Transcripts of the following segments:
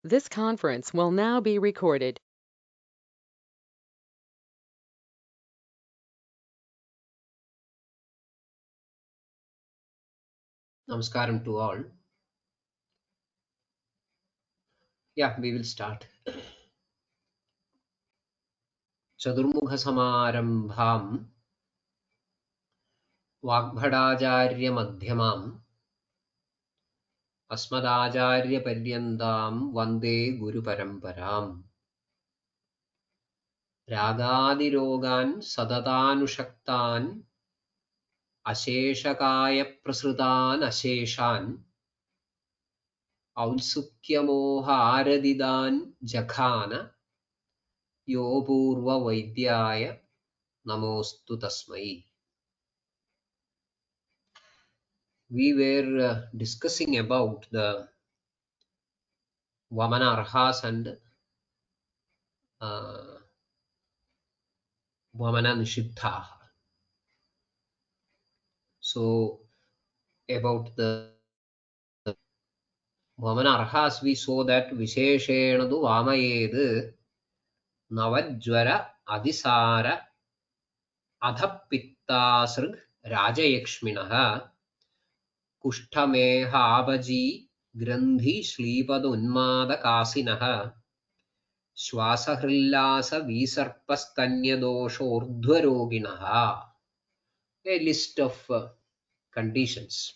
This conference will now be recorded. Namaskaram to all. Yeah, we will start. Chadurmukha Samarambham Vagbhadacharya Madhyamam Asmadacharya Paryandam Vande Guru Paramparam Ragadirogan Sadatanushaktan Asheshakaya Prasrutan Asheshan Autsukyamoha Aradidan Jakhana Yopurva Vaidyaya Namostu Tasmai. We were discussing about the Vamanarhas and uh, Vamananishitha. So, about the Vamanarhas, we saw that Visheshenadu Vamayed Navajvara Adisara Adhapittasrg Rajayakshminaha Kushtameha Abaji Grandhi Shlipad Kasinaha Shwasahillasa Visarpastanyadoshordhvaroginaha. A list of conditions,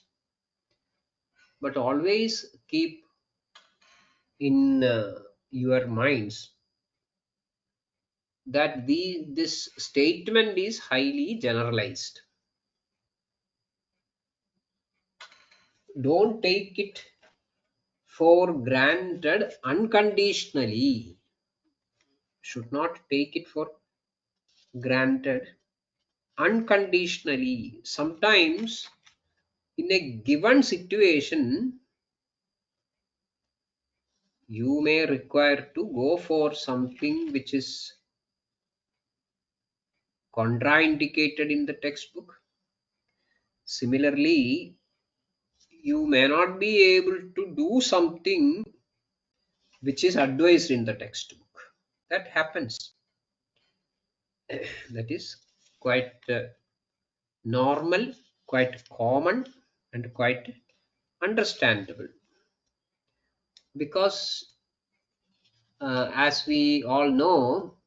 but always keep in your minds that this statement is highly generalized. Don't take it for granted unconditionally. Should not take it for granted unconditionally. Sometimes in a given situation you may require to go for something which is contraindicated in the textbook. Similarly, you may not be able to do something which is advised in the textbook. That happens. That is quite normal, quite common, and quite understandable. Because, as we all know,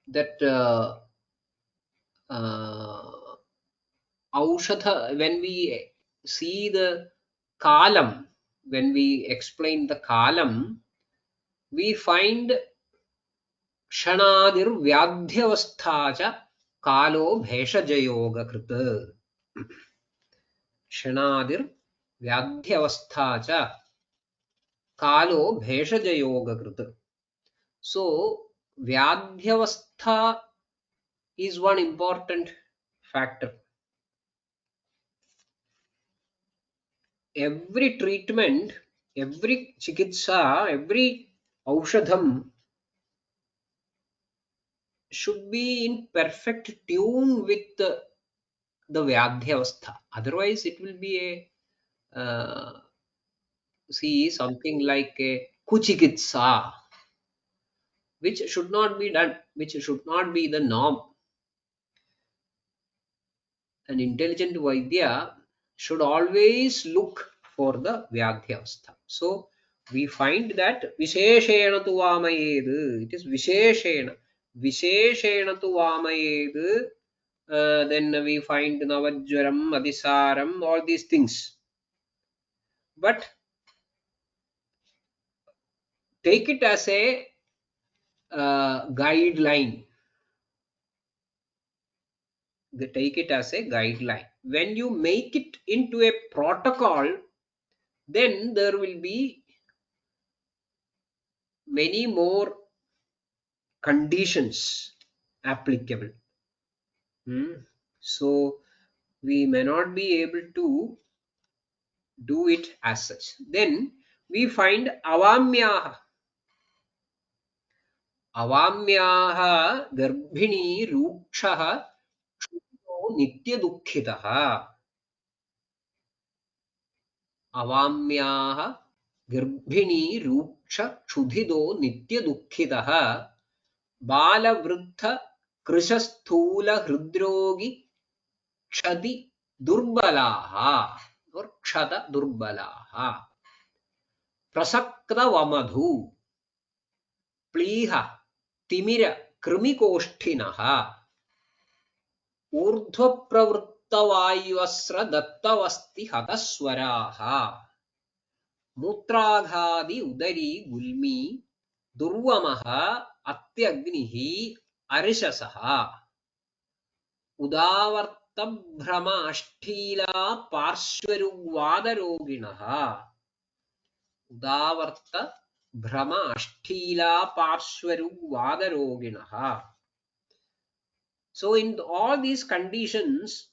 that Aushadha, when we see the kalam, when we explain the kalam, we find क्षणादिर व्याध्यवस्था च कालो भेषजयोगकृत. क्षणादिर व्याध्यवस्था च कालो भेषजयोगकृत. So vyadhyavastha is one important factor. Every treatment, every chikitsa, every aushadham should be in perfect tune with the vyadhyavastha. Otherwise, it will be a see something like a kuchikitsa, which should not be done, which should not be the norm. An intelligent Vaidya should always look for the vyadhyavastha. So we find that Visheshena tu Vamayed. It is Visheshena. Visheshena tu Vamayed. Then we find Navajvaram, Adisaram, all these things. But take it as a guideline. They take it as a guideline. When you make it into a protocol, then there will be many more conditions applicable. So we may not be able to do it as such. Then we find avamyaha. Avamyaha garbhini rukshaha nitya dukkhitaha. Avamyaha Girbhini ruksha chudhido nitya dukkhitaha balavruddha krishasthula hridrogi kshadi durbalaha or kshada durbalaha prasakta vamadhu pliha timira krimikoshthinaha ऊर्ध्वप्रवृत्तवायुवस्र दत्तवस्ति हतस्वराः मूत्राघादि उदरी Gulmi दुर्वमः अत्यग्निः अरिशसः उदावर्तभ्रम अष्ठीला पार्श्वरुग्वादरोगिणः उदावर्त भ्रम अष्ठीला पार्श्वरुग्वादरोगिणः. So in all these conditions,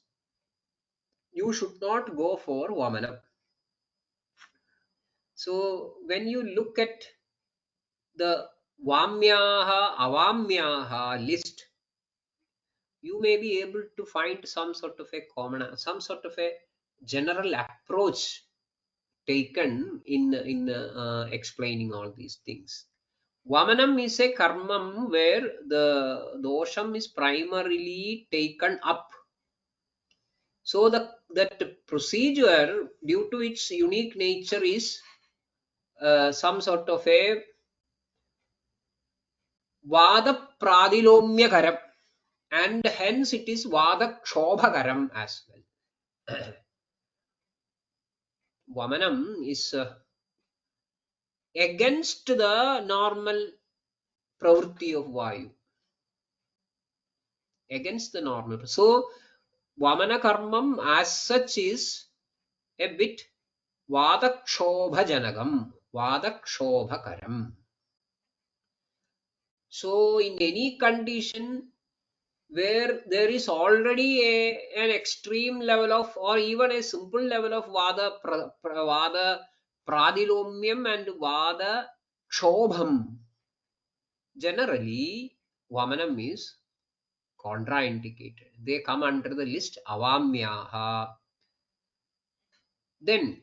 you should not go for Vamanam. So when you look at the Vamyaha, Avamyaha list, you may be able to find some sort of a common, some sort of a general approach taken in explaining all these things. Vamanam is a karmam where the dosham is primarily taken up. So that procedure, due to its unique nature, is some sort of a vada pradilomyakaram, and hence it is vada kshobhakaram as well. Vamanam is against the normal pravritti of Vayu. Against the normal. So Vamana karmam as such is a bit Vadakshobajanagam, Vadakshobhakaram. So in any condition where there is already an extreme level of, or even a simple level of Vada Pradilomyam and Vada Kshobham, generally Vamanam is contraindicated. They come under the list Avamyaha. Then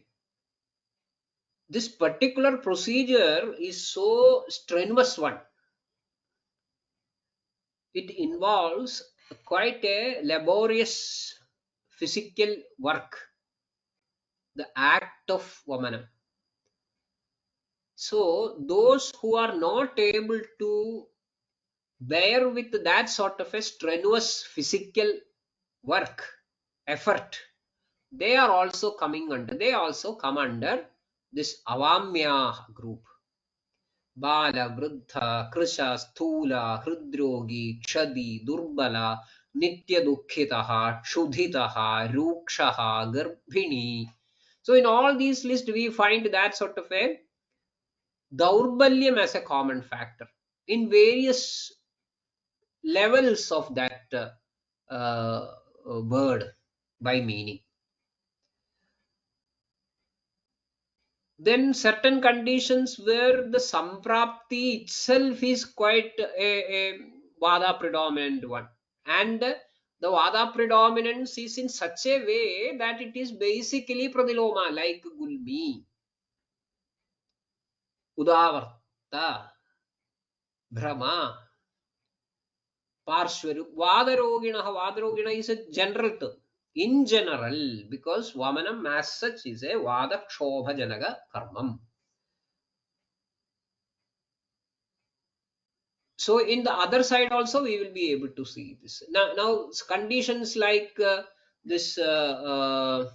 this particular procedure is so strenuous one. It involves quite a laborious physical work, the act of Vamanam. So those who are not able to bear with that sort of a strenuous physical work, effort, they are also coming under, they also come under this Avamya group. Bala, Vruddha, Krisha, Sthula, Hridrogi, Kshadi, Durbala, Nitya Dukkhitaha, Kshudhitaha, Rukshaha, Garbhini. So in all these lists we find that sort of a Daurbalyam as a common factor in various levels of that word by meaning. Then certain conditions where the samprapti itself is quite a vada predominant one, and the vada predominance is in such a way that it is basically pradiloma, like gulmi, udavarta, bhrama, parshvaru. Vadarogina is a general term. In general, because Vamanam as such is a vada kshobha janaga karmam. So in the other side also we will be able to see this. Now conditions like this urdhva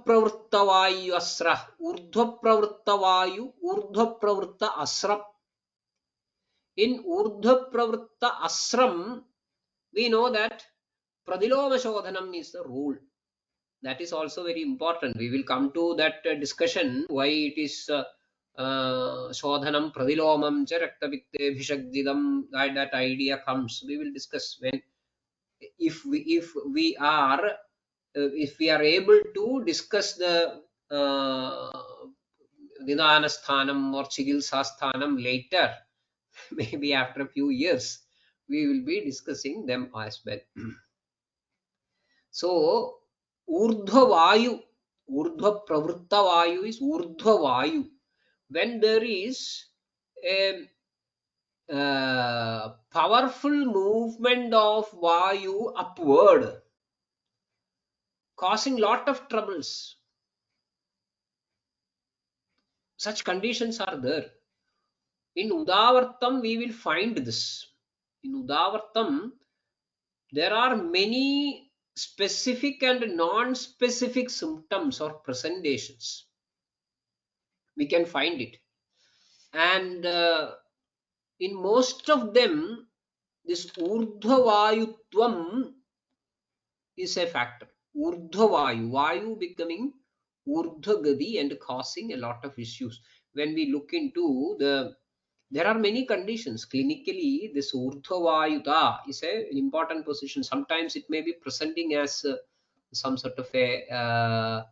pravritta vayu asra, urdhva pravritta vayu, urdhva pravritta asram. In urdhva pravritta asram, we know that pradiloma shodhanam is the rule. That is also very important. We will come to that discussion why it is shodhanam pradilomam cha raktavitte bhishagdidam, that idea comes. We will discuss when, if we are if we are able to discuss the nidana sthanam or chigilsa sthanam later, maybe after a few years, we will be discussing them as well. So urdhva vayu Urdhva pravritta vayu is urdhva vayu. When there is a powerful movement of vayu upward, causing lot of troubles. Such conditions are there. In Udavartam, we will find this. In Udavartam, there are many specific and non-specific symptoms or presentations. We can find it. And in most of them, this Urdhvayutvam is a factor. Urdhvayu, Vayu becoming Urdhagadi and causing a lot of issues. When we look into there are many conditions. Clinically, this Urdhvayuta is an important position. Sometimes it may be presenting as some sort of a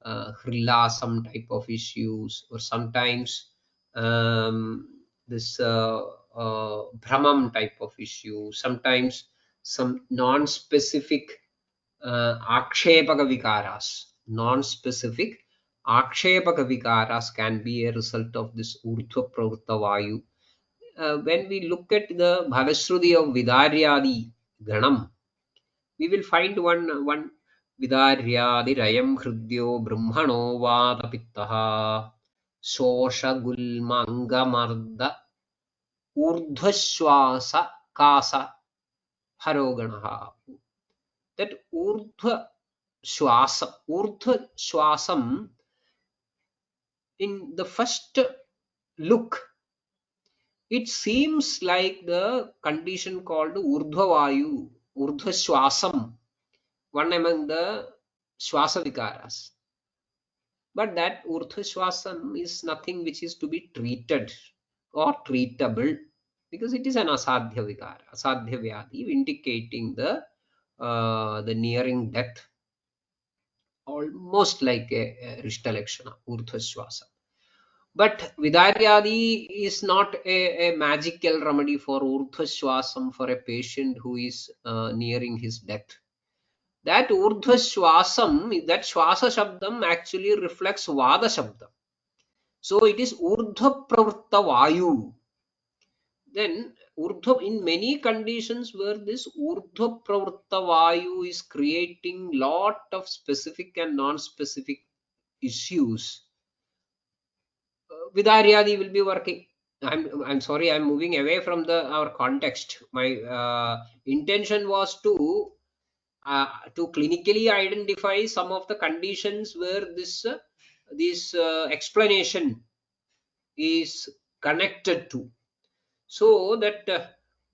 hrilla, some type of issues, or sometimes this Brahmam type of issue, sometimes some non-specific akshepaka vikaras. Non-specific akshepaka vikaras can be a result of this urdhva pravritta vayu. When we look at the Bhagashruti of Vidaryadi Ganam, we will find one Vidaryadi Rayam Hridyo Brahmano Vadapittaha Shosha Gulma Angamarda Urdhvashwasa Kasa Haroganaha. That Urdhva Shwasam, in the first look, it seems like the condition called Urdhva Shwasam, one among the Shwasa Vikaras. But that Urdhva Shwasam is nothing which is to be treated or treatable, because it is an Asadhya Vikara, Asadhya Vyadi, indicating the nearing death, almost like a Rishta Lakshana, Urdhva Shwasa. But Vidaryadi is not a magical remedy for Urdhva Shwasam for a patient who is nearing his death. That Urdhva Shwasam, that Shwasa Shabdam actually reflects Vada Shabdam. So it is Urdhva Pravritta Vayu. Then Urdhva, in many conditions where this Urdhva Pravritta Vayu is creating lot of specific and non-specific issues, Vidaryadi will be working. I'm sorry, I'm moving away from our context. My intention was to clinically identify some of the conditions where this explanation is connected to. So that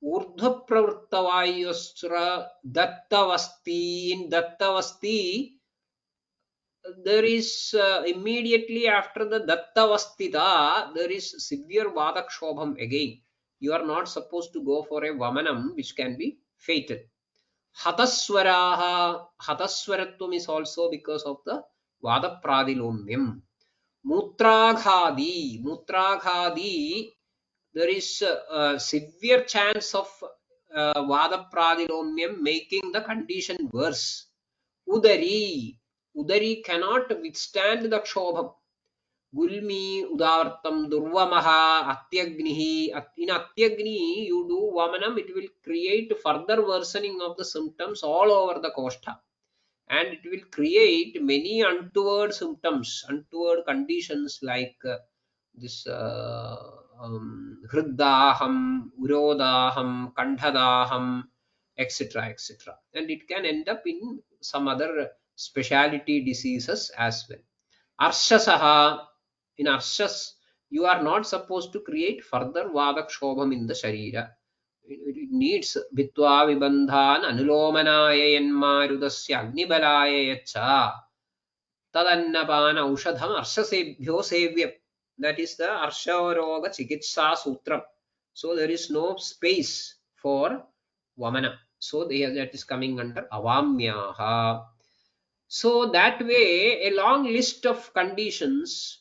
Urdhva Pravrittavayusra Dattavasti, in Dattavasti, there is immediately after the Dattavastita, there is severe Vadakshobham again. You are not supposed to go for a Vamanam, which can be fatal. Hataswaraha, Hataswaratvam is also because of the Vadapradilommyam. Mutraghadi, there is a severe chance of Vadapradilommyam making the condition worse. Udari cannot withstand the Kshobham. Gulmi, Udartam, Durvamaha, Atyagnihi. In Atyagni, you do Vamanam, it will create further worsening of the symptoms all over the Koshta. And it will create many untoward symptoms, untoward conditions like this Hriddaham, Urodaham, Kandhadaham, etc. etc. And it can end up in some other specialty diseases as well. Arshasaha, in Arshas, you are not supposed to create further Vadakshobham in the Sharira. It needs Bhitva Vibandhan Anulomanaya Yanmarudasya Agnibalaya Yacha Tadannapana Ushadham Arshasebhyo Sevyam. That is the Arsharoga Chikitsa Sutram. So there is no space for Vamana. So that is coming under Avamyaha. So that way, a long list of conditions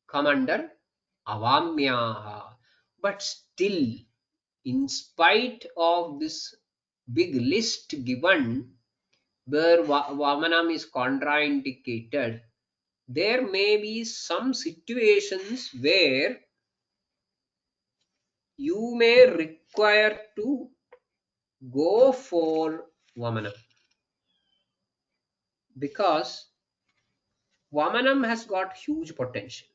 come under Avamyaha. But still, in spite of this big list given, where Vamanam is contraindicated, there may be some situations where you may require to go for Vamanam, because Vamanam has got huge potential.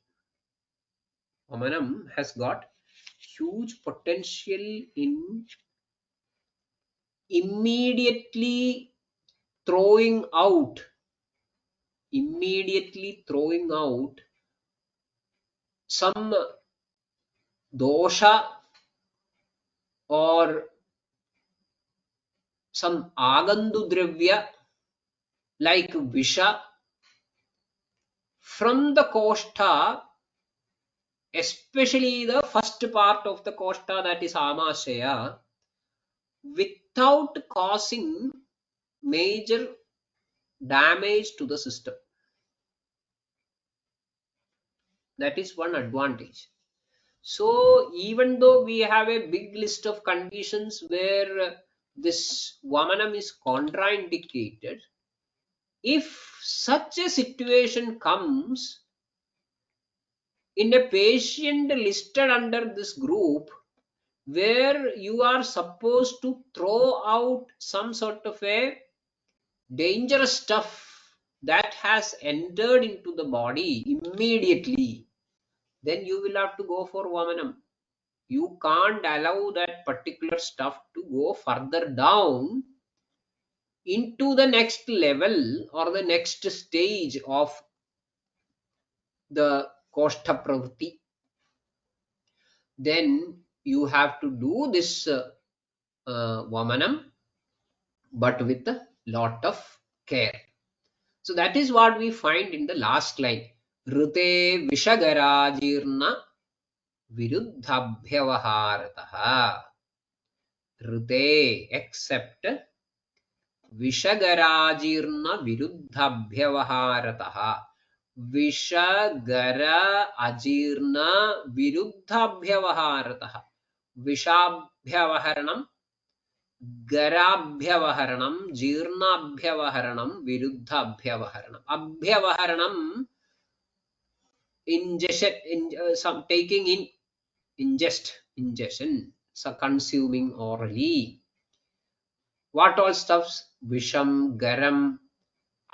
Vamanam has got huge potential in immediately throwing out, immediately throwing out some dosha or some agandu dravya like visha from the koshta, especially the first part of the koshta, that is amashaya, without causing major damage to the system. That is one advantage. So even though we have a big list of conditions where this Vamanam is contraindicated, if such a situation comes in a patient listed under this group, where you are supposed to throw out some sort of a dangerous stuff that has entered into the body immediately, then you will have to go for Vamanam. You can't allow that particular stuff to go further down into the next level or the next stage of the Koshta Pravritti. Then you have to do this Vamanam, but with a lot of care. So that is what we find in the last line. Rute Vishagarajirna Viruddhabhyavaharataha. Rute, except Vishagarajirna Viruddhabhyavaharataha. Vishagara Ajirna Viruddhabhyavaharataha. Vishabhyavaharanam, Garabhyavaharanam, Jirnabhyavaharanam, Viruddhabhyavaharanam. Abhyavaharanam, ingestion, some taking in, ingestion, so consuming orally. What all stuffs? Visham, Garam,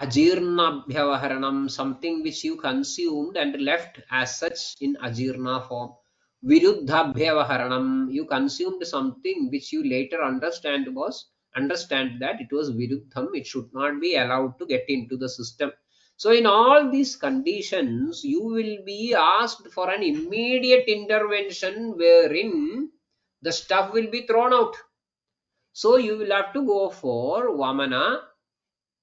Ajirna Bhyavaharanam, something which you consumed and left as such in Ajirna form. Viruddha Bhyavaharanam, you consumed something which you later understand that it was Viruddham, it should not be allowed to get into the system. So in all these conditions, you will be asked for an immediate intervention wherein the stuff will be thrown out. So you will have to go for Vamana,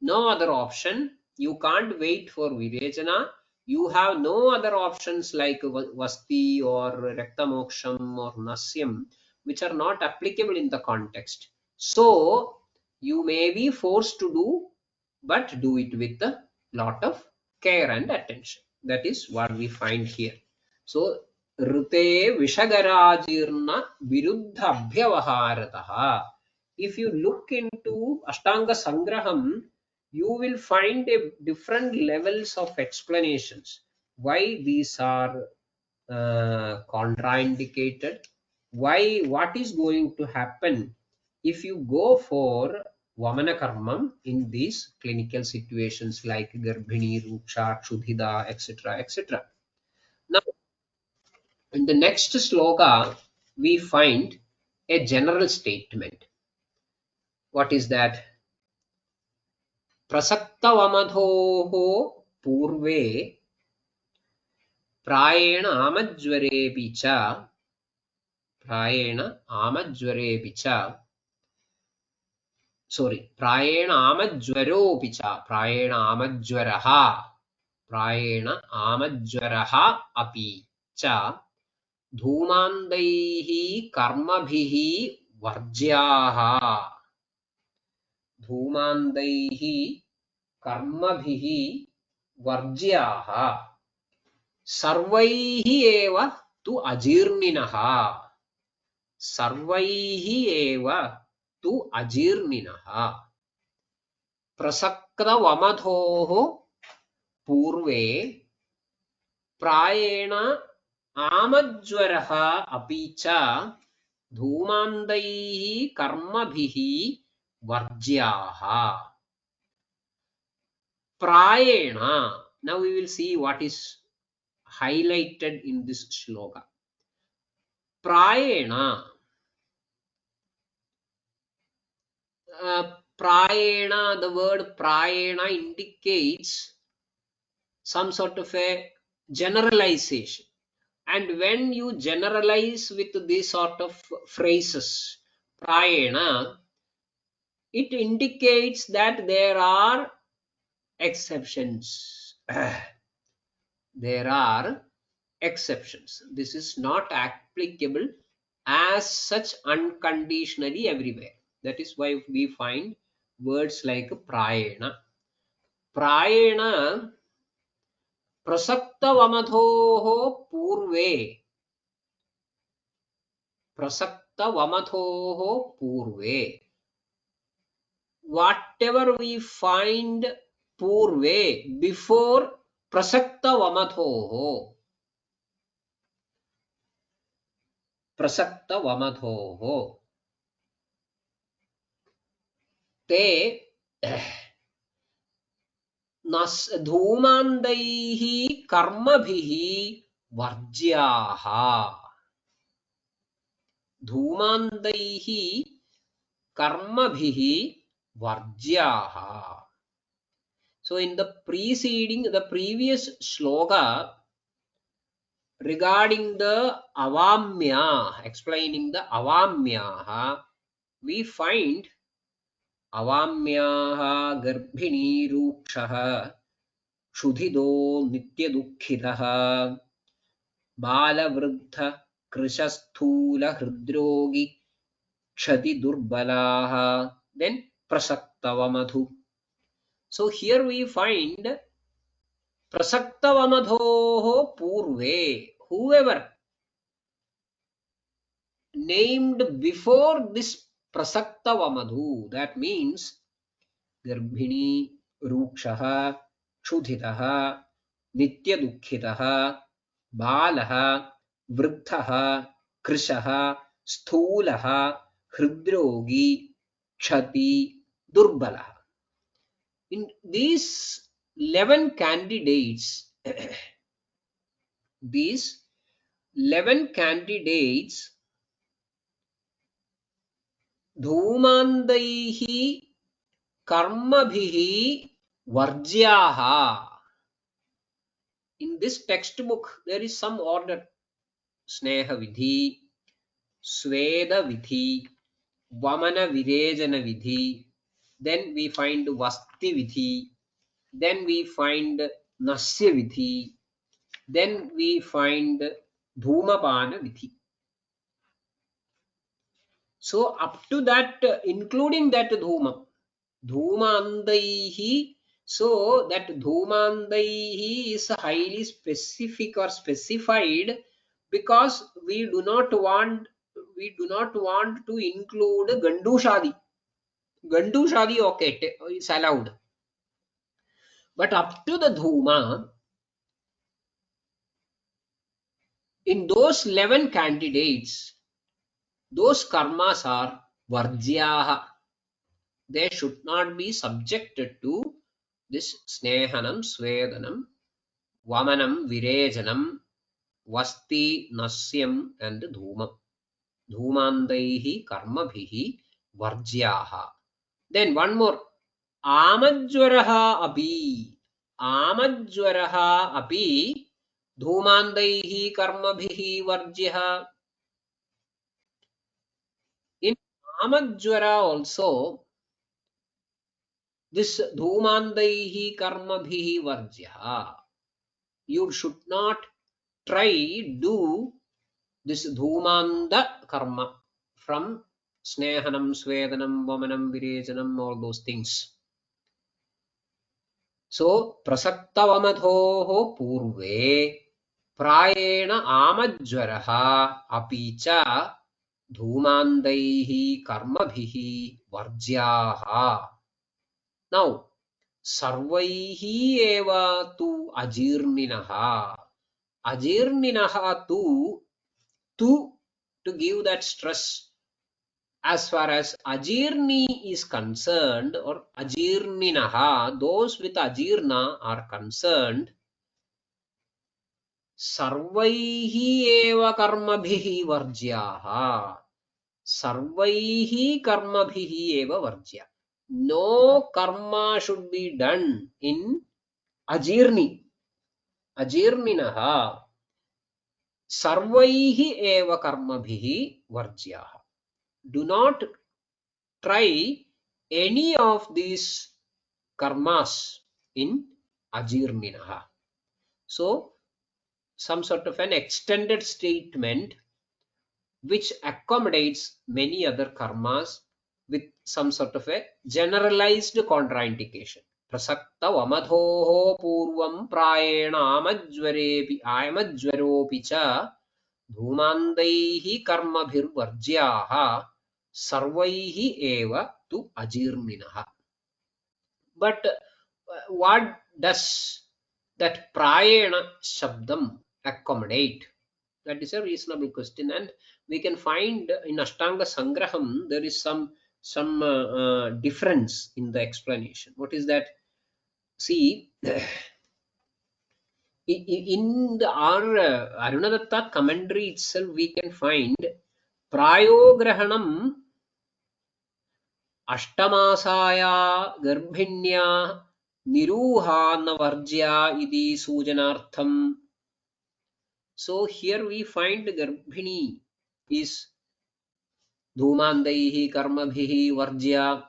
no other option. You can't wait for Virechana. You have no other options like Vasti or Raktamoksham or Nasyam, which are not applicable in the context. So you may be forced to do, but do it with a lot of care and attention. That is what we find here. So Rute Vishagarajirna Viruddha Abhyavaharataha. If you look into Ashtanga Sangraham, you will find a different levels of explanations why these are contraindicated, why, what is going to happen if you go for Vamana Karmam in these clinical situations like Garbhini, Ruksha, Kshudhida, etc. etc. Now, in the next sloka, we find a general statement. What is that? प्रसक्तवमधोः पूर्वे प्रायेण आमज्वरेऽपि च प्रायेण आमज्वरः अपि च धूमान्दैः कर्मभिः वर्ज्याः वर्ज्याः सर्वैः एव तु अजीर्णिनः Prasakta Vamadhoho Purve Prayena Amajvaraha Apicha Dhumandaihi Karmabhihi Varjyaha. Prayena. Now we will see what is highlighted in this shloka. Prayena. Prayena, the word prayena indicates some sort of a generalization. And when you generalize with these sort of phrases, prayena, it indicates that there are exceptions. There are exceptions. This is not applicable as such unconditionally everywhere. That is why we find words like prayena. Prayena Prasakta Purve. Prasakta Purve. Whatever we find Purve before Prasakta Vamadhoho. Prasakta Vamadhoho. Te nas dhumandaihi karmabhihi varjyaha. Dhumandaihi karmabhihi varjyaha. So in the previous shloka regarding the avamya, explaining the avamyaha, we find avamyaha garbhini rukshaha shudhido nityadukkhidaha balavruddha krishasthula hridrogi kshati durbalaha. Then prasaktavamadhu. So here we find Prasaktavamadhoho Purve. Whoever named before this Prasaktavamadhu, that means Garbhini, Rukshaha, Kshudhitaha, Nityadukkitaha, Balaha, Vriddhaha, Krishaha, Sthulaha, Hridrogi, Kshati, Durbalaha. In these 11 candidates, these 11 candidates, Dhumandaihi Karmabhihi Varjyaha. In this textbook, there is some order. Sneha Vidhi, Sweda Vidhi, VamanVirechan Vidhi. Then we find Vasti Vidhi. Then we find Nasya Vidhi. Then we find Dhumapana Vidhi. So up to that, including that Dhumandaihi, so that Dhumandaihi is highly specific or specified because we do not want to include Gandushadi. Gandushadi, okay, it's allowed. But up to the Dhuma, in those 11 candidates, those karmas are Varjyaha. They should not be subjected to this Snehanam, Svedanam, Vamanam, Virechanam, Vasti, Nasyam, and Dhumam. Dhumandaihi Karmabhihi Varjyaha. Then one more. Amajvaraha Api. Amajvaraha Api Dhumandaihi Karmabhihi Varjyaha. In Amajvara also, this Dhumandaihi Karmabhihi Varjyaha. You should not try do this Dhumanda karma from Snehanam, Svedanam, Vamanam, Virechanam, all those things. So Prasaktavamadhoho Purve Prayena Amajvaraha Apicha Dhumandaihi Karmabhihi Varjyaha. Now, sarvaihi eva tu ajirninaha. Ajirninaha to give that stress. As far as ajirni is concerned, or ajirninaha, those with ajirna are concerned, sarvaihi eva karmabhihi varjyaha. Sarvaihi karmabhihi eva varjya. No karma should be done in ajirni. Ajirninaha. Sarvaihi eva karmabhihi varjyaha. Do not try any of these karmas in ajirninaha. So, some sort of an extended statement which accommodates many other karmas with some sort of a generalized contraindication. Prasakta vamadhoho purvam prayena amajvaropi cha dhumandaihi karmabhirvarjyaha sarvaihi eva tu ajirninaha. But what does that prayena shabdam accommodate? That is a reasonable question, and we can find in Ashtanga Sangraham there is some difference in the explanation. What is that? See, in the our Arunadatta commentary itself, we can find prayograhanam ashtamasaya garbhinya niruhana varjya idi sujanartham. So here we find garbhini is धूमान्दैः कर्मभिः वर्ज्य,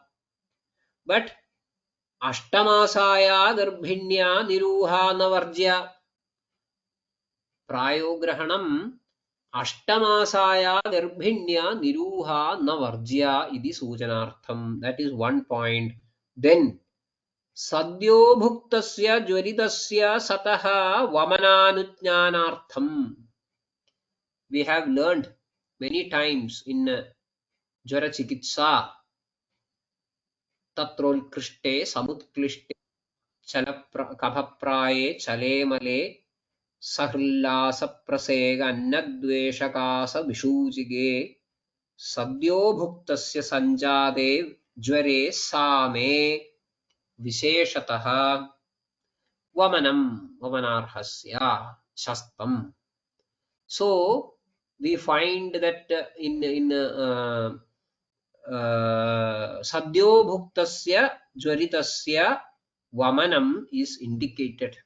but अष्टमासाया गर्भिण्या निरूहा न वर्ज्य. प्रायोग्रहणम् अष्टमासाया गर्भिण्या निरूहा न वर्ज्य इति सूचनार्थम्. That is one point. Then सद्यो भुक्तस्य ज्वरितस्य सतः वमनानुज्ञानार्थम्. We have learned many times in ज्वर चिकित्सा तत्रोत्कृष्टे समुत्क्लिष्टे कफप्राये चले मले सहृल्लासप्रसेग अन्नद्वेषकासविषूचिगे सद्यो भुक्तस्य सञ्जाते ज्वरे सामे विशेषतः वमनार्हस्य शस्त्रम्. So we find that in sadyo bhuktasya jwaritasya vamanam is indicated.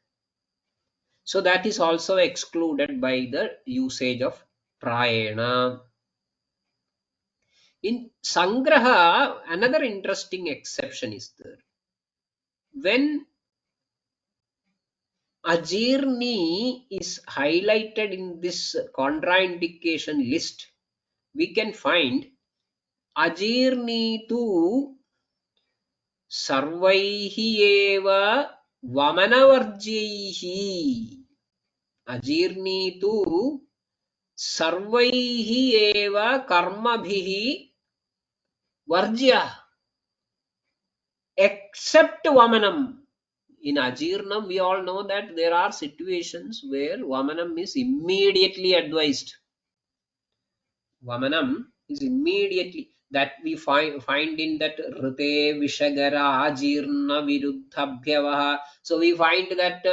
So that is also excluded by the usage of prayena. In sangraha, another interesting exception is there. When ajirni is highlighted in this contraindication list, we can find ajirni tu sarvaihi eva vamanavarjyaihi. Ajirni tu sarvaihi eva karmabhihi varjya, except vamanam. In ajirnam, we all know that there are situations where vamanam is immediately advised. Vamanam is immediately, that we find in that rite vishagara ajirna viruddhabhyavaha. So we find that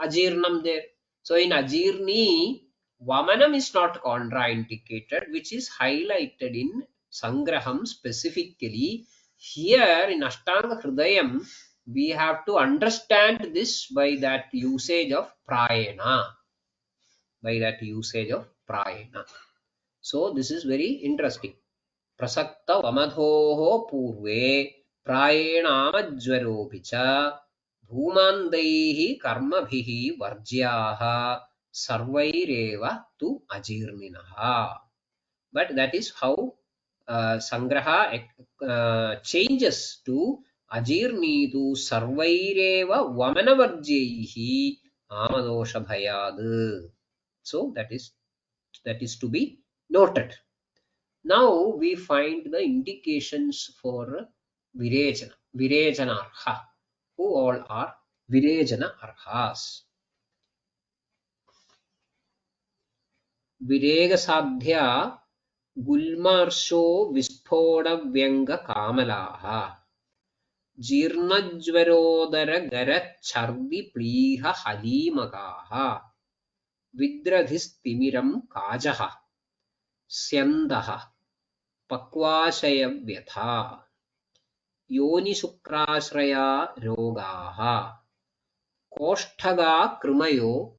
ajirnam there. So in ajirni, vamanam is not contraindicated, which is highlighted in sangraham specifically. Here in Ashtanga Hridayam, we have to understand this by that usage of prayena. By that usage of prayena. So this is very interesting. Prasakta vamadhoho purve prayenamajvaropi cha dhumandaihi karmabhihi varjyaha sarvaireva tu ajirninaha. But that is how sangraha changes to ajirni tu sarvaireva vamanavarjyaihi amadosha bhayad. So that is to be noted. Now we find the indications for virechana. Virejanarha. Who all are Virejana Arhas? Virega Sadhya Gulmarsho Vispoda Vyenga Kamalaha Jirnajvarodara Garat Chardi Pliha Halimagaha Vidradhistimiram Kajaha Syandaha Pakvashaya Vyatha Yoni Sukrasraya Rogaha Koshtaga Krimayo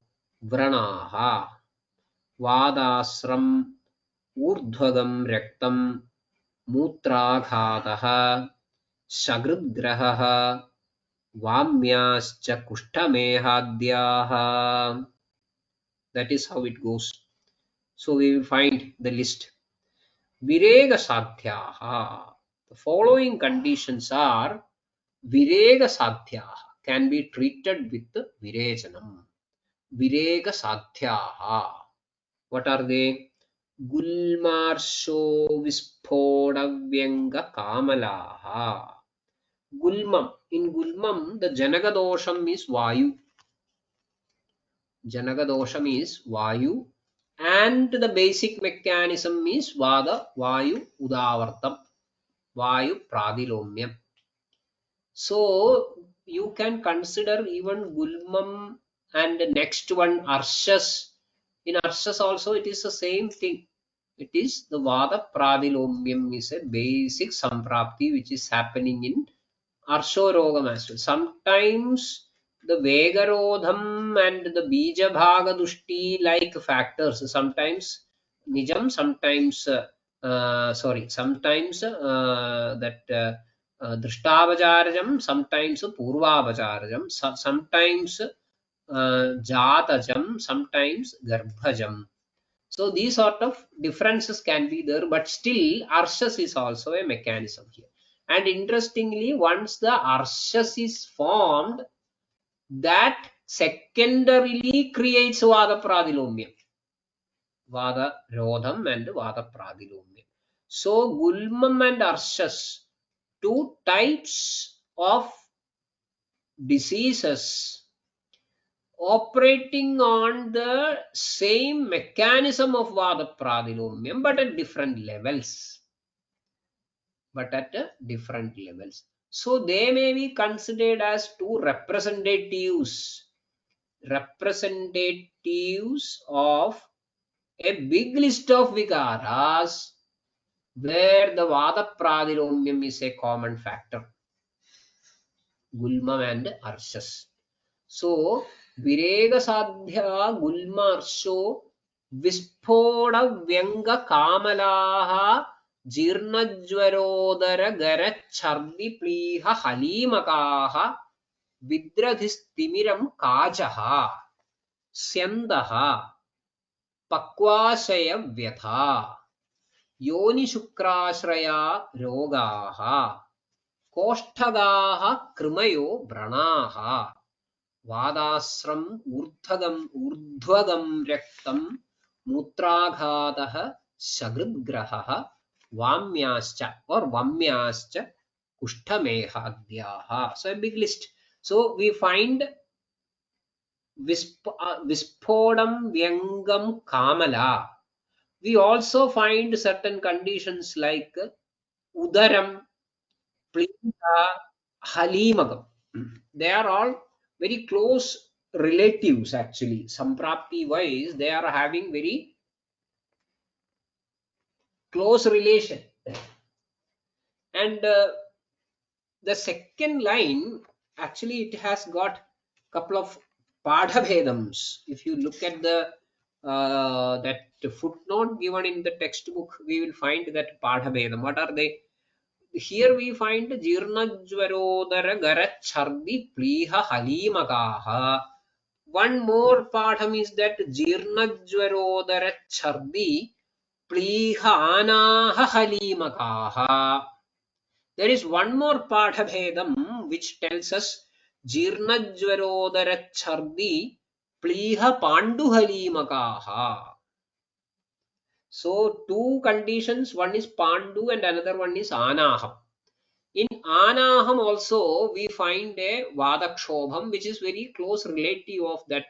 Vranaha Vadasram Urdhvagam Rektam Mutraghatah Shagridgraha Vamyascha Kushtamehadhyaha. That is how it goes. So we will find the list. Virega Sadhyaha. The following conditions are Virega Sadhyaha, can be treated with Virejanam. Virega Sadhyaha. What are they? Gulmarsho Vispodavyenga Kamalaha. Gulmam. In Gulmam, the Janagadosham is Vayu. Janagadosham is Vayu. And the basic mechanism is Vada, Vayu, Udavartam, Vayu, Pradilomyam. So you can consider even Gulmam and the next one Arshas. In Arshas also it is the same thing. It is the Vada Pradilomyam is a basic Samprapti which is happening in Arsharogam as well. Sometimes the Vegarodham and the Bija Bhaga Dushti like factors. Sometimes Nijam, sometimes sometimes Drishtavajarjam, sometimes Purvavajarjam, sometimes Jatajam, sometimes Garbhajam. So these sort of differences can be there, but still Arshas is also a mechanism here. And interestingly, once the Arshas is formed, that secondarily creates Vada Pradilomyam. Vada Rodham and Vada Pradilomyam. So Gulmam and Arshas, two types of diseases operating on the same mechanism of Vada Pradilomyam, but at different levels. So they may be considered as two representatives of a big list of vigaras where the Vada Pradilomyam is a common factor. Gulmam and Arshas. So Virega Sadhya Gulma Arsho Vispoda Vyenga Kamalaha Jirnajvarodara Garachardi Pliha Halimakaha Vidradhistimiram Kajaha Syandaha Pakvashaya Vyatha Yoni Shukrasraya Rogaha Koshtagaha Krimayo Branaha Vadasram Urdhvagam Rektam Mutraghatah Shagridgraha Vamyascha Kushtamehadhyaha. So a big list. So we find Vispodam Vyangam Kamala. We also find certain conditions like Udaram, Pliha, Halimagam. They are all very close relatives actually. Samprapti wise, they are having very close relation. And the second line, actually it has got couple of padabhedams. If you look at the that footnote given in the textbook, we will find that padabhedam. What are they? Here we find Jirnajvarodara Garachardi Pliha Halimagaha. One more padham is that Jirnajvarodara Chardi Pliha Anaha Halimagaha. There is one more padhabhedam which tells us Jirnajvarodara Chardi Pliha Pandu Halimagaha. So two conditions, one is Pandu and another one is Anaham. In Anaham also we find a Vadakshobham, which is very close relative of that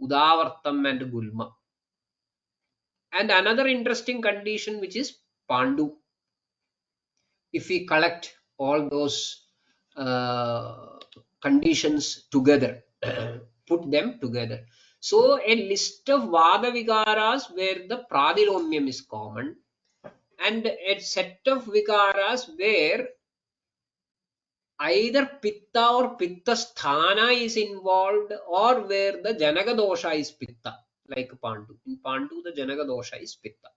Udavartam and Gulma. And another interesting condition which is Pandu. If we collect all those conditions together, put them together, so a list of Vada Vikaras where the Pradilomium is common, and a set of Vikaras where either Pitta or Pitta Sthana is involved, or where the Janaka dosha is Pitta, like Pandu. In Pandu the Janaka dosha is Pitta.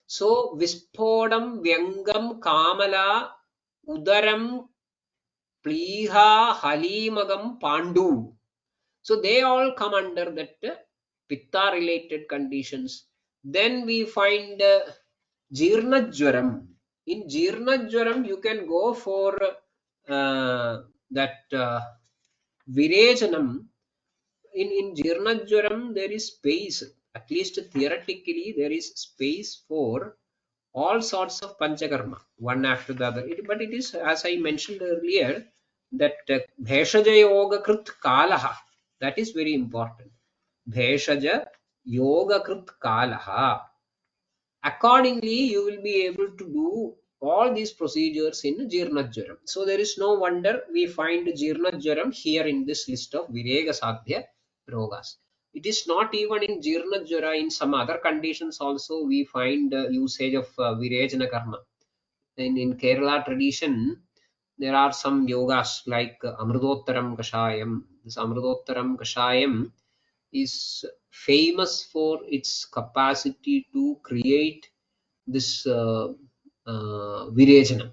So Vispodam, Vyangam, Kamala, Udaram, Pliha, Halimagam, Pandu. So they all come under that Pitta related conditions. Then we find Jirnajwaram. In Jirnajwaram you can go for that Virejanam. In Jirnajwaram there is space, at least theoretically there is space for all sorts of panchakarma, one after the other. But it is, as I mentioned earlier, that bheshaja yoga krit kalaha, that is very important. Bheshaja yoga krit kalaha, accordingly you will be able to do all these procedures in Jirnajwaram. So there is no wonder we find Jirnajwaram here in this list of Virega Sadhya rogas. It is not even in Jirnajwara, in some other conditions also we find usage of Virejana karma. In Kerala tradition there are some yogas like Amrudottaram Kashayam. This Amrudottaram Kashayam is famous for its capacity to create this Virejana,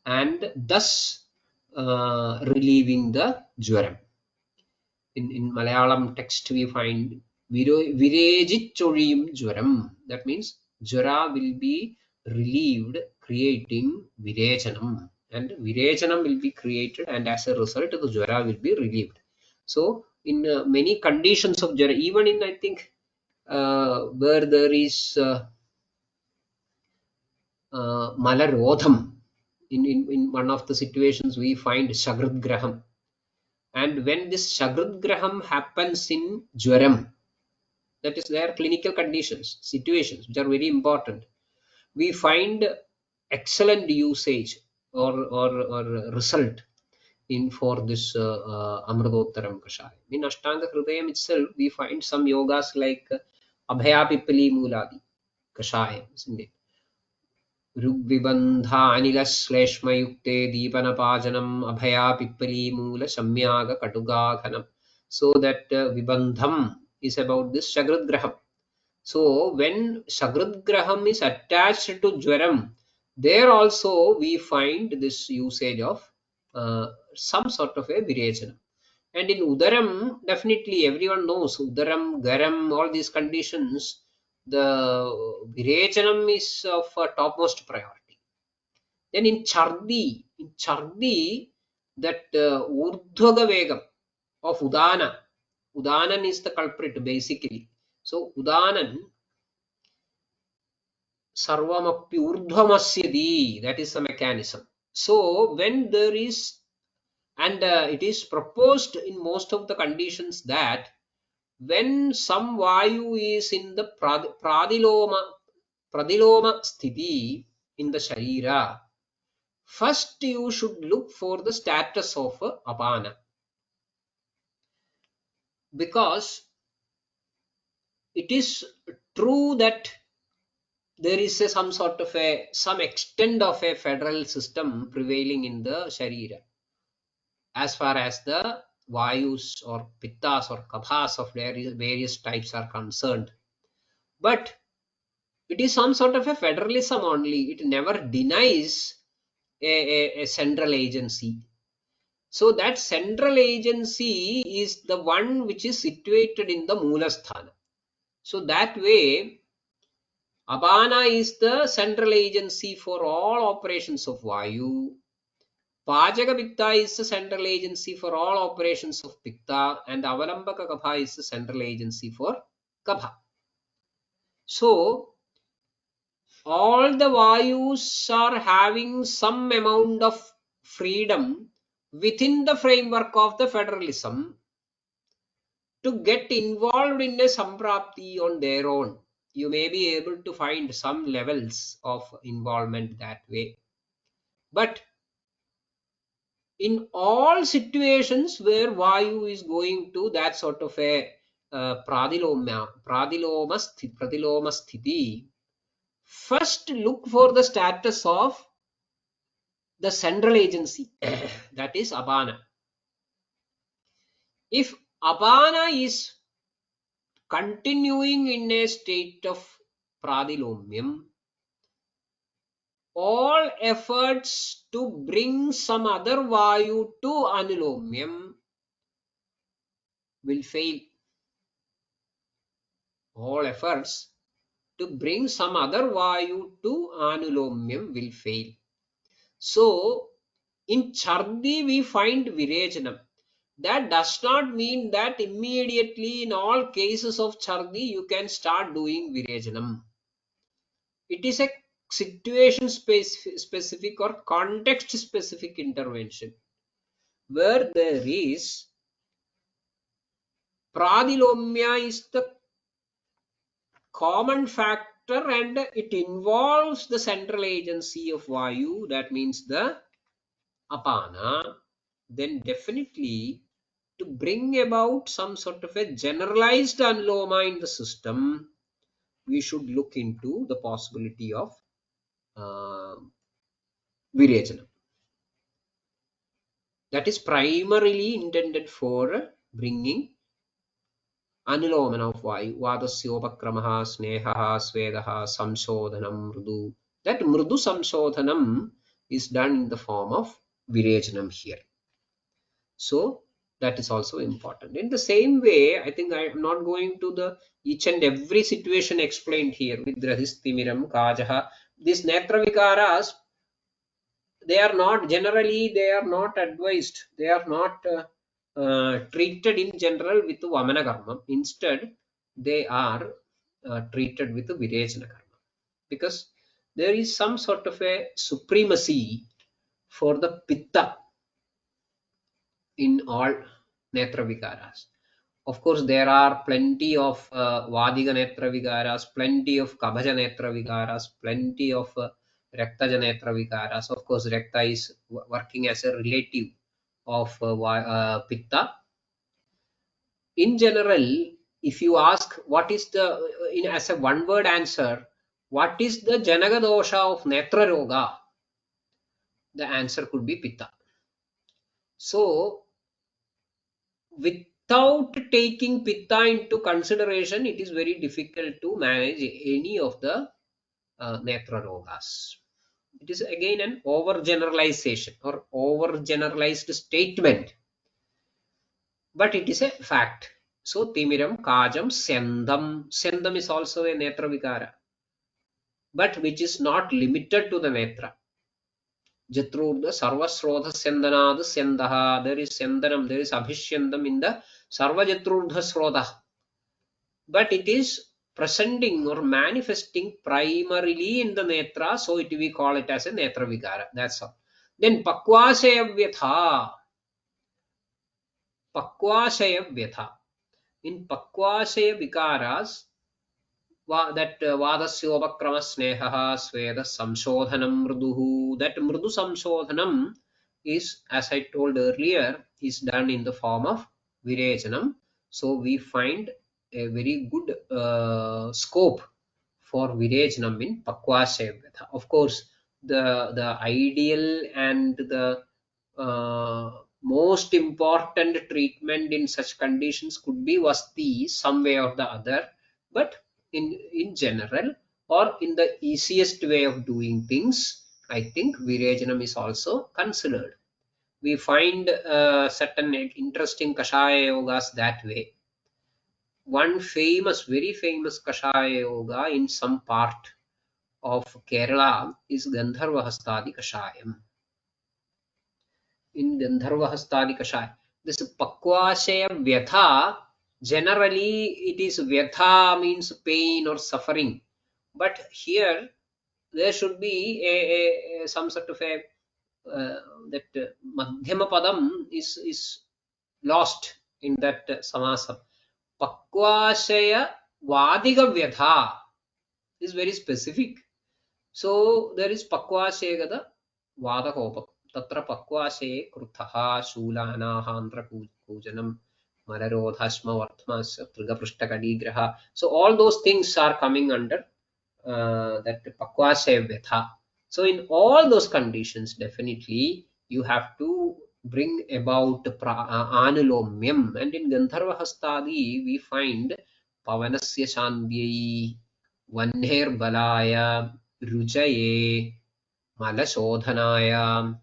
and thus relieving the Jwaram. In Malayalam text we find Virejichoriyum Jwaram. That means Jwara will be relieved, creating Virejanam, and Virejanam will be created, and as a result the Jwara will be relieved. So in many conditions of Jwara, even in, I think, where there is Malarodham, in one of the situations we find Shagrid Graham. And when this Shagrid Graham happens in Jwaram, that is their clinical conditions, situations which are very important, we find excellent usage or result in for this Amrudottaram Kashaya. In Ashtanga Hridayam itself we find some yogas like Abhaya Pippali Muladi Kashaya, isn't it? ऋग्विबन्धानिलश्लेष्मयुक्ते दीपनपाजनम् Abhaya पिप्पलीमूल शम्याग कटुगाघनम्. So that Vibandham is about this Shagridgraham. So when Shagridgraham is attached to Jwaram, there also we find this usage of some sort of a Virejana. And in Udaram, definitely everyone knows Udaram, Garam, all these conditions, the Virechanam is of topmost priority. Then in Chardi, that Urdhvaga Vegam of Udanan is the culprit basically. So Udanan, Sarvamapi Urdhvamasyadi, that is the mechanism. So when there is, and it is proposed in most of the conditions that when some Vayu is in the Pradiloma sthiti in the Sharira, first you should look for the status of Apana, because it is true that there is some sort of some extent of a federal system prevailing in the Sharira as far as the Vayus or Pittas or Kabhas of various types are concerned. But it is some sort of a federalism only. It never denies a central agency. So that central agency is the one which is situated in the Moolasthana. So that way, Abana is the central agency for all operations of Vayu. Pajaka Pitta is the central agency for all operations of Pitta, and Avalambaka Kabha is the central agency for Kabha. So all the Vayus are having some amount of freedom within the framework of the federalism to get involved in a samprapti on their own. You may be able to find some levels of involvement that way. But in all situations where Vayu is going to that sort of a pradiloma sthiti, first look for the status of the central agency, that is Apana. If Apana is continuing in a state of pradilomyam, all efforts to bring some other Vayu to anulomyam will fail. All efforts to bring some other Vayu to anulomyam will fail. So, in Chardi we find Virejanam. That does not mean that immediately in all cases of Chardi you can start doing Virejanam. It is a situation specific or context specific intervention where there is pradilomya is the common factor and it involves the central agency of Vayu, that means the Apana, then definitely to bring about some sort of a generalized anuloma in the system, we should look into the possibility of uh, Virejanam. That is primarily intended for bringing anulomana of Vayu, Vadasyopakramaha, Snehaha, Svedaha, Samshodhanam, Mrudu. That Mrudu Samshodhanam is done in the form of Virejanam here. So that is also important. In the same way, I think I am not going to the each and every situation explained here with Rahistimiram, Kajaha. These Netra Vikaras, they are not generally, they are not advised, they are not treated in general with Vamana Karma. Instead, they are treated with Virechana Karma because there is some sort of a supremacy for the Pitta in all Netra Vikaras. Of course, there are plenty of Vadiga Netra Vikaras, plenty of Kabhaja Netra Vikaras, plenty of Raktaja Netra Vikaras. Of course, Rakta is working as a relative of Pitta. In general, if you ask what is the, in as a one word answer, what is the Janaga dosha of Netra Roga? The answer could be Pitta. So, without taking Pitta into consideration, it is very difficult to manage any of the Netra Rogas. It is again an overgeneralization or overgeneralized statement, but it is a fact. So, Timiram, Kajam, Sendam. Sendam is also a Netra Vikara, but which is not limited to the Netra. Jatrurda Sarvasrodha Sendanad Sendaha. There is Sendanam, there is Abhishyandam in the Sarvajatrurdha Srodha. But it is presenting or manifesting primarily in the netra, so it we call it as a netra vigara. That's all. Then Pakvashaya Vyatha. Pakvashaya Vyatha. In Pakvashaya Vikaras, that Vadasyopakrama Snehaha Sveda Samshodhanam Mruduhu. That Mrudu Samshodhanam is, as I told earlier, is done in the form of Virejanam. So we find a very good scope for Virejanam in Pakvashayavata. Of course, the ideal and the most important treatment in such conditions could be Vasti some way or the other, but in general or in the easiest way of doing things, I think Virejanam is also considered. We find certain interesting Kashaya yogas that way. One famous, very famous Kashaya yoga in some part of Kerala is Gandharva Hastadi Kashayam. In Gandharva Hastadi Kashayam, this Pakvashaya Vyatha, generally it is Vyatha means pain or suffering. But here there should be some sort of a that madhyama padam is lost in that samasam. Pakvashaya vadiga vyatha is very specific. So there is pakvashegada vadakopam. Tatra pakvashe kruthaha shulanaha andra pujanam mararodhasma vartmas triga prishtakadigraha. So all those things are coming under that pakvashe vyatha. So in all those conditions, definitely you have to bring about anulomyam. And in Gandharva Hastadi, we find pavanasya shandhyai, vanher balaya, rujaye, malashodhanaya.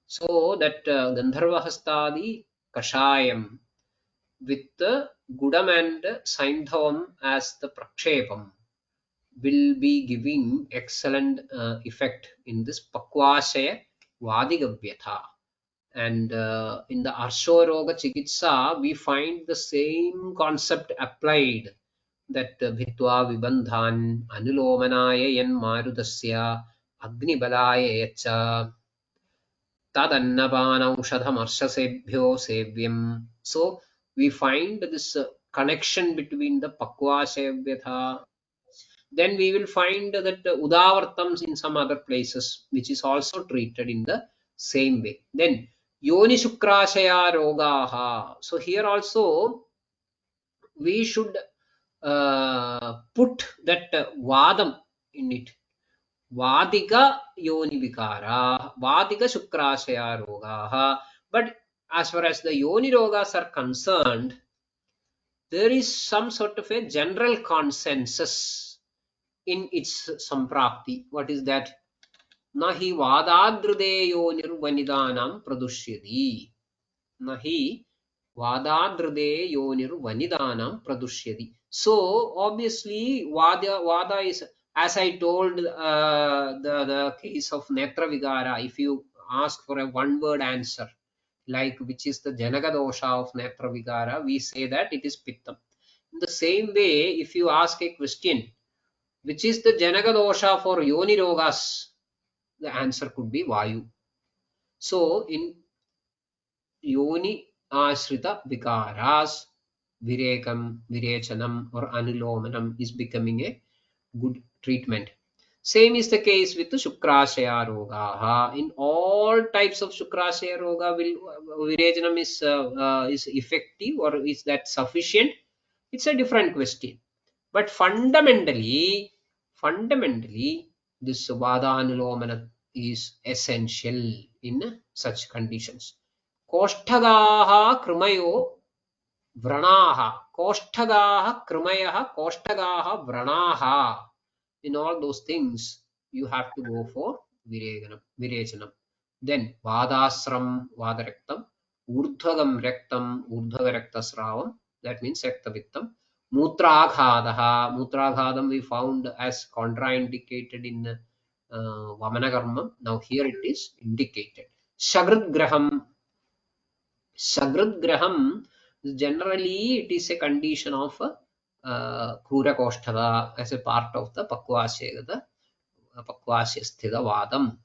So that Gandharva Hastadi kashayam with the gudam and saindhavam as the prakshepam will be giving excellent effect in this pakvashaya vadigavyatha. And in the Arshoroga Chikitsa, we find the same concept applied, that bhitva vibandhan anulomanaya yan marudasya agnibalaya yacha tadannapanaushadhamarshasebhyo sevyam. So we find this connection between the pakvashaya. Then we will find that udavartams in some other places, which is also treated in the same way. Then yoni shukrashaya rogaha. So here also we should put that vadam in it. Vadiga yoni vikara, vadiga shukrashaya rogaha. But as far as the yoni rogas are concerned, there is some sort of a general consensus in its samprapti. What is that? Nahi vadadrudeyo nirvanidanam pradushyati. Nahi vadadrudeyo nirvanidanam pradushyati. So obviously vada is, as I told the case of netra vigara. If you ask for a one word answer, like which is the janaka dosha of netra vigara, we say that it is pittam. In the same way, if you ask a question, which is the janaka dosha for yoni rogas, the answer could be vayu. So in yoni ashrita vikaras, virekam, virechanam or anulomanam is becoming a good treatment. Same is the case with the shukrashaya rogaha. In all types of shukrashaya roga, will virechanam is effective, or is that sufficient? It's a different question. But fundamentally, this Vadanulomana is essential in such conditions. Koshtagaha krimayo vranaha. Koshtagaha krimayaha, koshtagaha vranaha. In all those things, you have to go for virechanam. Then Vadasram, Vadarektam, Urdhvagam Rektam, Urdhvarektasravam, that means Rektavittam. Mutraghadam we found as contraindicated in Vamanakarma. Now here it is indicated. Shagridgraham. Shagridgraham, generally it is a condition of Krura Koshtava as a part of the Pakvashya Sthida Vadam.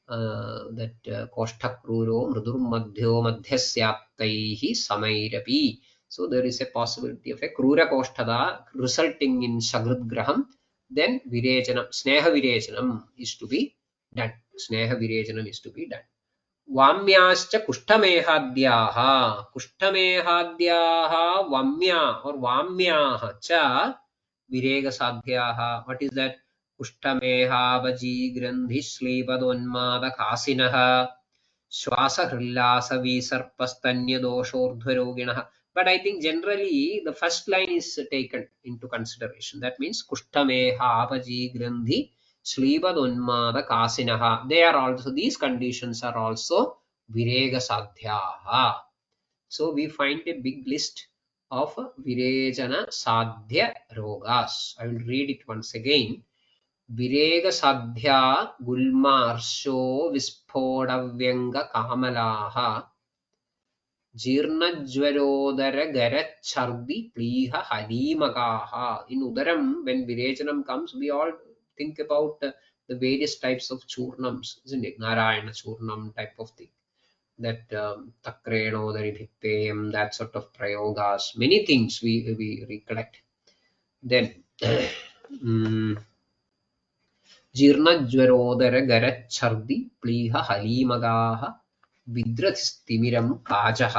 That Koshtakruro Mrudur Madhyo Madhyasyaptaihi Samairapi. So there is a possibility of a Krura Koshtada resulting in Shagridgraham. Then Virechanam, Sneha Virechanam is to be done. Sneha Virechanam is to be done. Vamyascha kushtamehadyaha. Kushtamehadyaha vamya or vamyaha cha virega sadhyaha. What is that? Kushtameha vaji grandhi slipadonmada kasinaha. Swasa hrillasa visarpastanya doshordhvaroginaha. But I think generally the first line is taken into consideration. That means kushtameha vaji grandhi Slibadunmada kasinaha. They are also, these conditions are also virega sadhyaha. So we find a big list of virejana sadhya rogas. I will read it once again. Virega sadhya gulmarsho visphodavyanga kamalaha Jirnajvarodara garachardi pliha harimagaha. In Udaram, when Virechanam comes, we all think about the various types of churnams, isn't it? Narayana churnam type of thing. That takreno, the that sort of prayogas, many things we recollect. Then जीर्णज्वरोदर गरच्छर्दि प्लीह हलीमगाः विद्रथिस्तिमिरं काचः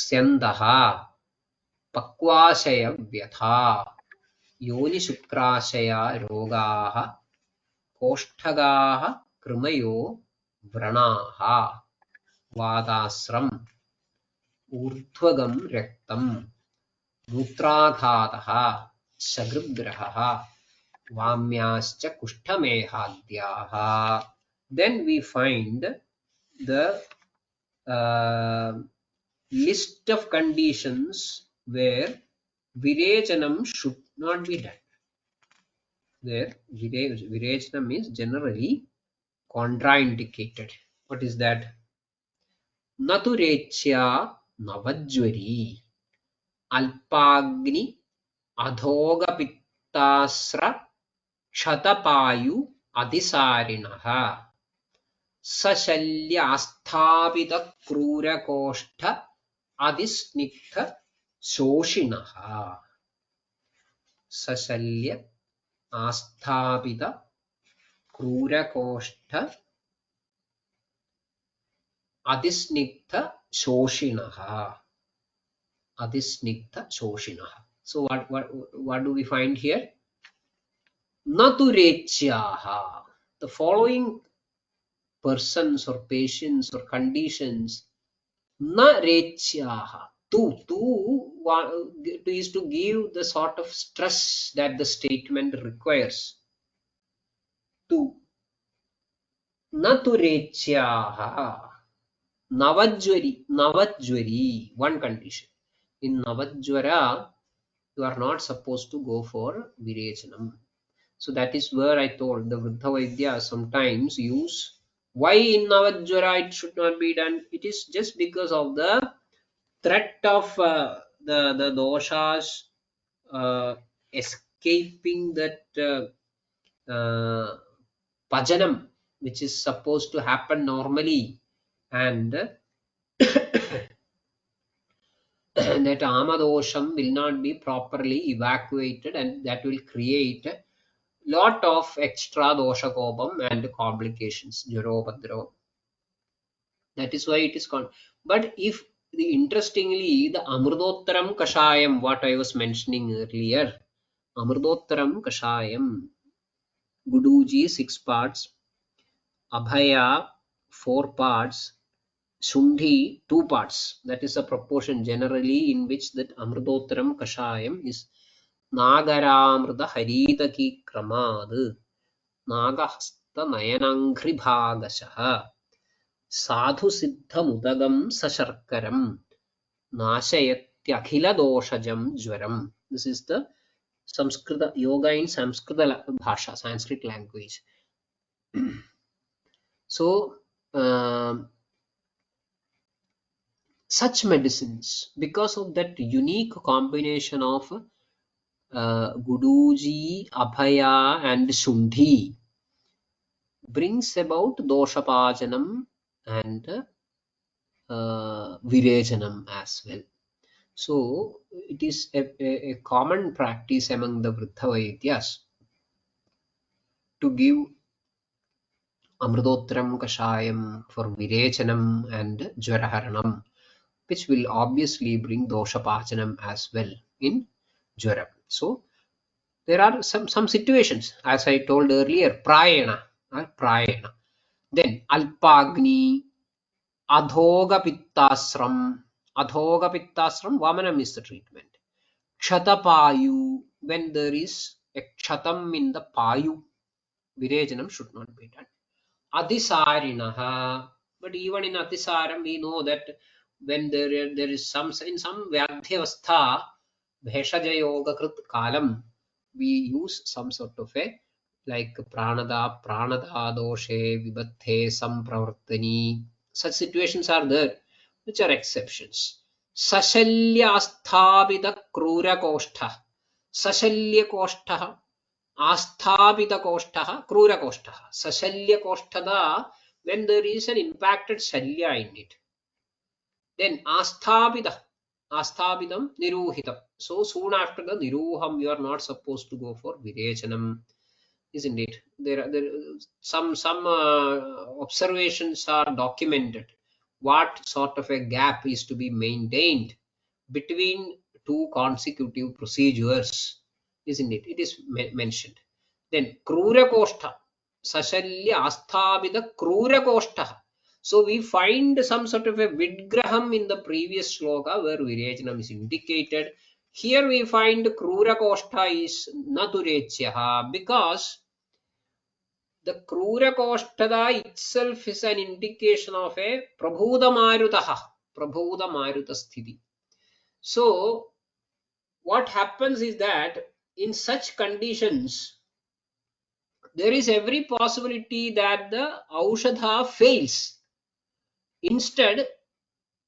स्यन्दः पक्वाशयव्यथा योनिशुक्राशया रोगाः कोष्ठगाः कृमयो व्रणाः वातास्रम् ऊर्ध्वगं रक्तं मूत्राघातः शगृग्रहः वाम्याश्च कुष्ठमेहाद्याः. Then we find the list of conditions where virechanam should not be done. Where virechanam is generally contraindicated. What is that? Naturechya navajwari alpagni adhoga pittasra क्षतपायु अधिसारिणः सशल्य आस्थापित क्रूरकोष्ठ अधिस्निग्ध शोषिणः. सशल्य आस्थापित क्रूरकोष्ठ अधिस्निग्ध शोषिणः. अधिस्निग्ध शोषिणः. So what do we find here? Naturechyaha. The following persons or patients or conditions, narechyaha. To is to give the sort of stress that the statement requires. To naturechyaha. Navajwari. One condition. In Navajwara, you are not supposed to go for virechanam. So that is where I told the Vruddha Vaidya sometimes use. Why in Navajwara it should not be done? It is just because of the threat of the doshas escaping that pajanam, which is supposed to happen normally, and that amadosham will not be properly evacuated, and that will create lot of extra dosha kopam and complications, jaro. That is why it is called. But if interestingly, the amrudottaram kashayam, what I was mentioning earlier, amrudottaram kashayam, guduji 6 parts, abhaya 4 parts, Shundhi 2 parts. That is a proportion generally in which that amrudottaram kashayam is Nagaramrita haritaki kramad Nagahasta nayanangri bhagashaha Sadhu siddha mudagam sasharkaram Nashayatyakila doshajam jwaram. This is the Samskrita yoga in Samskrita bhasha, Sanskrit language. So such medicines, because of that unique combination of Guduji, Abhaya and Shundhi, brings about doshapajanam and virechanam as well. So it is a common practice among the Vruddha Vaidyas to give amrudottram kashayam for virechanam and jwaraharanam, which will obviously bring doshapajanam as well in jwara. So there are some situations, as I told earlier, prayana. Then alpagni, adhoga pittasram. Adhoga pittasram, vamanam is the treatment. Kshatapayu, when there is a kshatam in the payu, virejanam should not be done. Adhisarinaha, but even in Atisaram we know that when there is some in some Vyadhyavastha, Bheshaja Yoga Krit Kalam, we use some sort of a like pranada doshe vibathe sampravartani. Such situations are there, which are exceptions. Sashalya asthapita krura koshtha. Sashalya koshtha. Asthapita Koshtha, Krura Koshtha. Sashalya Koshtada, when there is an impacted Shalya in it. Then Asthapita, Asthapitam, Niruhitam. So soon after the Niruham, you are not supposed to go for Virechanam, isn't it? There some observations are documented. What sort of a gap is to be maintained between two consecutive procedures, isn't it? It is mentioned. Then Krura Koshta, Sashalya Asthabida Krura Koshta. So we find some sort of a Vidgraham in the previous sloka where Virechanam is indicated. Here we find Krura Koshta is Naturechyaha because the Krura Koshtada itself is an indication of a Prabhuda Marutaha, Prabhuda Maruta Sthiti. So what happens is that in such conditions, there is every possibility that the Aushadha fails. Instead,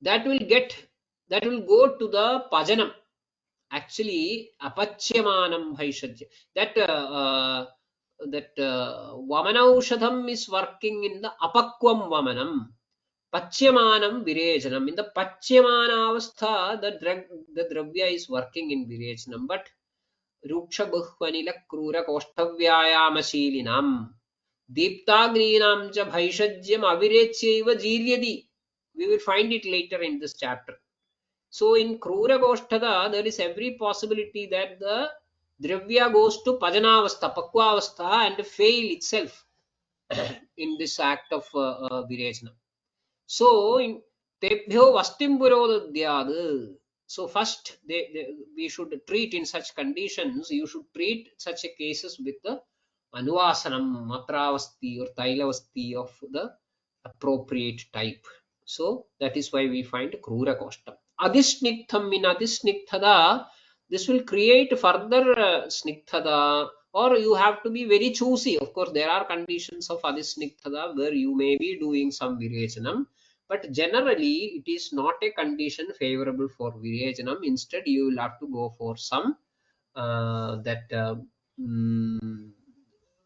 that will go to the Pajanam. Actually, Apachyamanam Bhaishajya. That Vamanaushadham is working in the Apakvam Vamanam. Pachyamanam Virechanam. In the Pachyamana avastha, the Dravya is working in Virechanam. But Ruksha Bhvanila Krura Koshtavyayamashīlinam Deeptagninam cha Bhaishajyam Avirechaiva Jiryadi. We will find it later in this chapter. So in Krura Koshtada, there is every possibility that the Dravya goes to Pajanavastha, Pakvavastha and fail itself in this act of Virechana. So in Tebhyo Vastim Purodadhyad. So first we should treat in such conditions, you should treat such a cases with the Anuvasanam, Matravasti or Tailavasti of the appropriate type. So that is why we find Krura Koshtam. Adhisniktham in Adhisnikthada, this will create further Snikthada, or you have to be very choosy. Of course, there are conditions of Adhisnikthada where you may be doing some Virechanam, but generally it is not a condition favorable for Virechanam. Instead, you will have to go for some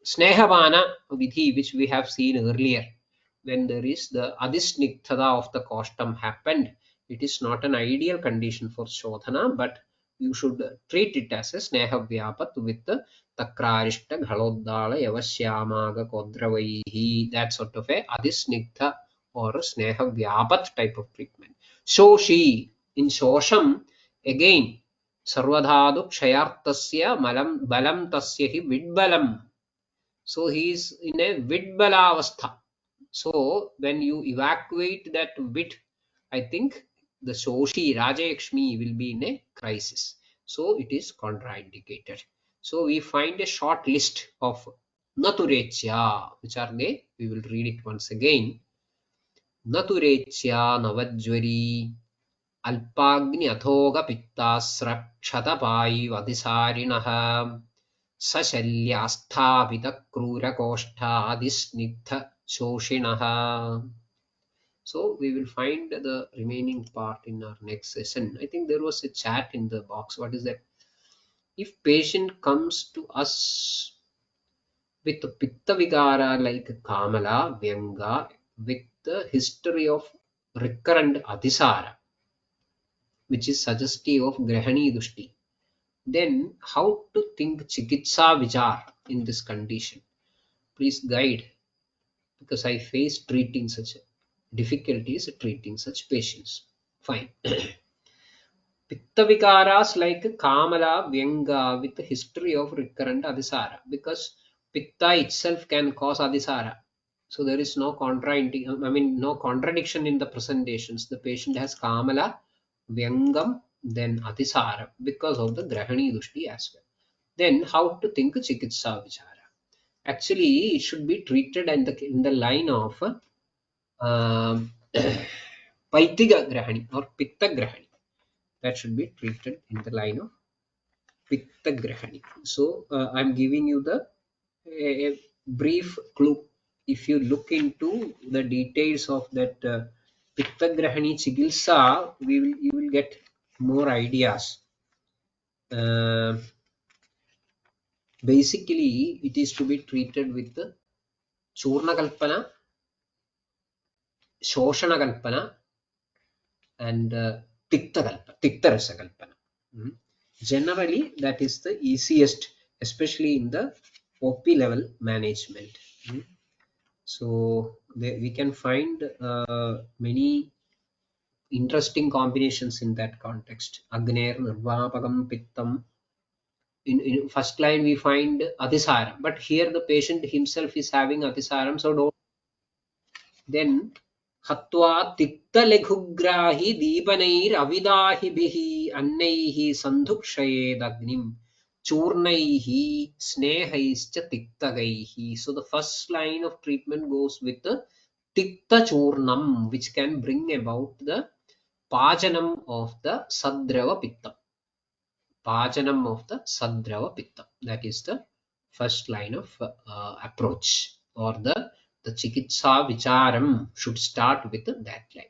Snehavana Vidhi, which we have seen earlier. When there is the Adhisnikthada of the Koshtam happened, it is not an ideal condition for Shodhana, but you should treat it as a Sneha Vyapat with the Takrarishta Ghalodala Yavashyamaga Kodravaihi, that sort of a Adhisniktha or a Sneha Vyapat type of treatment. Shoshi, in Shosham, again, Sarvadhadu Kshayartasya Malam Balam Tasya hi Vidbalam. So he is in a Vidbalavastha. So when you evacuate that Vid, I think the Shoshi Rajayakshmi will be in a crisis. So it is contraindicated. So we find a short list of Naturechya, which are they? We will read it once again. Naturechya Navajvari Alpagni Athoga Pittasra Kshatapai Vadisarinaha Sashalyasthavita Krura Koshta Adhisnigdha Shoshinaha. So we will find the remaining part in our next session. I think there was a chat in the box. What is that? If patient comes to us with Pitta Vigara like Kamala, Vyanga, with the history of recurrent Adhisara, which is suggestive of Grahani Dushti, then how to think Chikitsa Vichar in this condition? Please guide, because I face treating such difficulties treating such patients. Fine. Pitta Vikaras like Kamala, Vyanga with the history of recurrent Adhisara, because Pitta itself can cause Adhisara. So there is no no contradiction in the presentations. The patient has Kamala, Vyangam, then Adhisara because of the Grahani Dushti as well. Then how to think Chikitsa Vichara? Actually, it should be treated in the line of Paitiga Grahani or Pitta Grahani. That should be treated in the line of Pitta Grahani. So I'm giving you a brief clue. If you look into the details of that Pitta Grahani Chigilsa, you will get more ideas. Basically, it is to be treated with the Churna Kalpana, Shoshana Kalpana, and Tikta Rasa Kalpana. Mm. Generally, that is the easiest, especially in the OP level management. Mm. So we can find many interesting combinations in that context. Agner, Nirvapagam, Pittam. In first line we find Atisaram, but here the patient himself is having Atisaram, so don't. Then Hatva Tikta Leghugrahi Deepanair Avidahibihi Annaihi Sandhukshaye Dagnim Churnaihi Snehaischa Tiktagaihi. So the first line of treatment goes with the Tikta Churnam, which can bring about the Pajanam of the Sadrava Pitta. Pajanam of the Sadrava Pitta. That is the first line of approach, or the Chikitsa Vicharam should start with that line.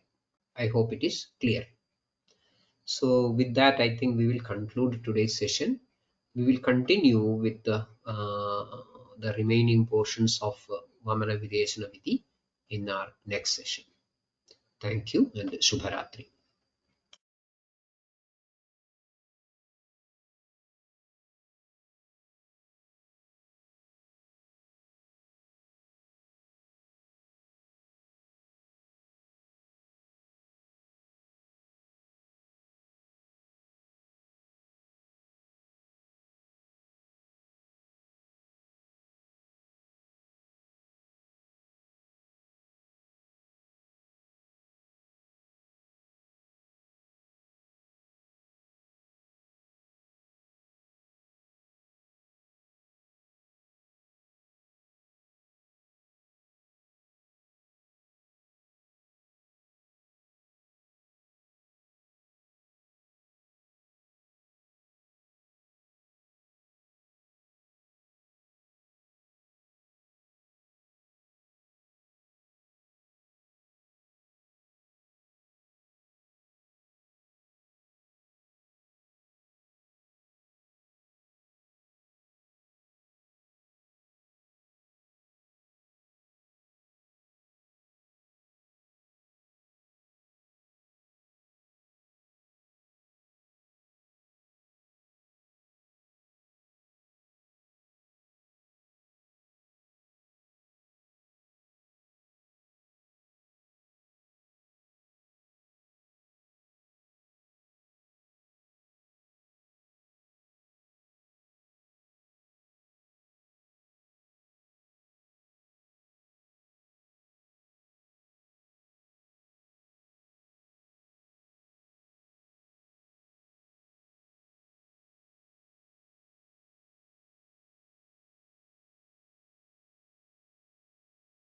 I hope it is clear. So with that, I think we will conclude today's session. We will continue with the remaining portions of VamanVirechan Vidhi in our next session. Thank you and Shubharatri.